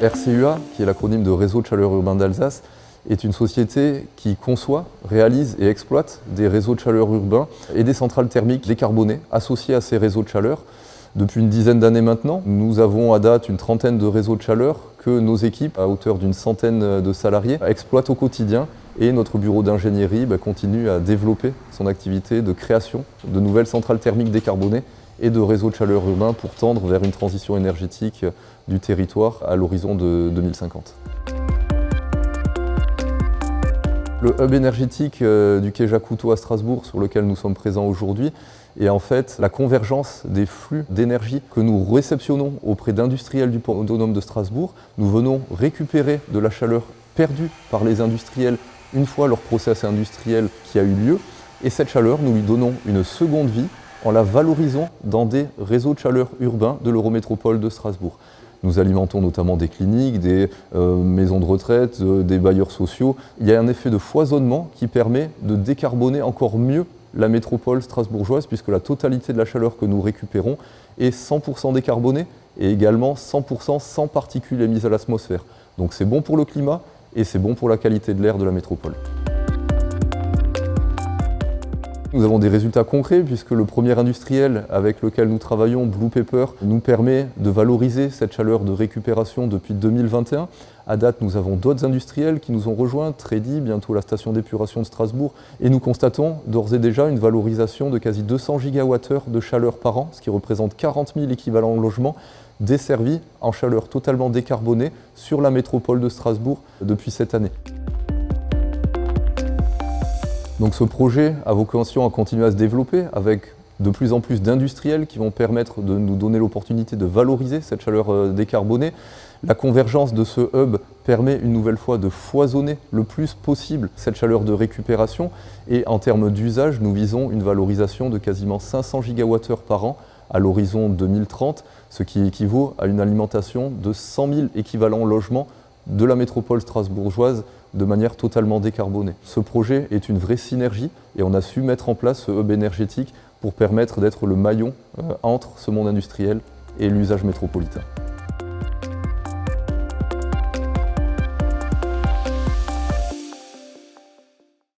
RCUA, qui est l'acronyme de Réseau de chaleur urbain d'Alsace, est une société qui conçoit, réalise et exploite des réseaux de chaleur urbains et des centrales thermiques décarbonées associées à ces réseaux de chaleur. Depuis une dizaine d'années maintenant, nous avons à date une trentaine de réseaux de chaleur que nos équipes, à hauteur d'une centaine de salariés, exploitent au quotidien. Et notre bureau d'ingénierie continue à développer son activité de création de nouvelles centrales thermiques décarbonées et de réseaux de chaleur urbains pour tendre vers une transition énergétique du territoire à l'horizon de 2050. Le hub énergétique du quai Jacques-Cousteau à Strasbourg, sur lequel nous sommes présents aujourd'hui, est en fait la convergence des flux d'énergie que nous réceptionnons auprès d'industriels du port autonome de Strasbourg. Nous venons récupérer de la chaleur perdue par les industriels une fois leur process industriel qui a eu lieu. Et cette chaleur, nous lui donnons une seconde vie en la valorisant dans des réseaux de chaleur urbains de l'Eurométropole de Strasbourg. Nous alimentons notamment des cliniques, des maisons de retraite, des bailleurs sociaux. Il y a un effet de foisonnement qui permet de décarboner encore mieux la métropole strasbourgeoise, puisque la totalité de la chaleur que nous récupérons est 100% décarbonée et également 100% sans particules émises à l'atmosphère. Donc c'est bon pour le climat et c'est bon pour la qualité de l'air de la métropole. Nous avons des résultats concrets puisque le premier industriel avec lequel nous travaillons, Blue Pepper, nous permet de valoriser cette chaleur de récupération depuis 2021. À date, nous avons d'autres industriels qui nous ont rejoints, Tredi, bientôt la station d'épuration de Strasbourg, et nous constatons d'ores et déjà une valorisation de quasi 200 gigawattheures de chaleur par an, ce qui représente 40 000 équivalents logements desservis en chaleur totalement décarbonée sur la métropole de Strasbourg depuis cette année. Donc ce projet a vocation à continuer à se développer avec de plus en plus d'industriels qui vont permettre de nous donner l'opportunité de valoriser cette chaleur décarbonée. La convergence de ce hub permet une nouvelle fois de foisonner le plus possible cette chaleur de récupération et en termes d'usage, nous visons une valorisation de quasiment 500 gigawattheures par an à l'horizon 2030, ce qui équivaut à une alimentation de 100 000 équivalents logements de la métropole strasbourgeoise de manière totalement décarbonée. Ce projet est une vraie synergie et on a su mettre en place ce hub énergétique pour permettre d'être le maillon entre ce monde industriel et l'usage métropolitain.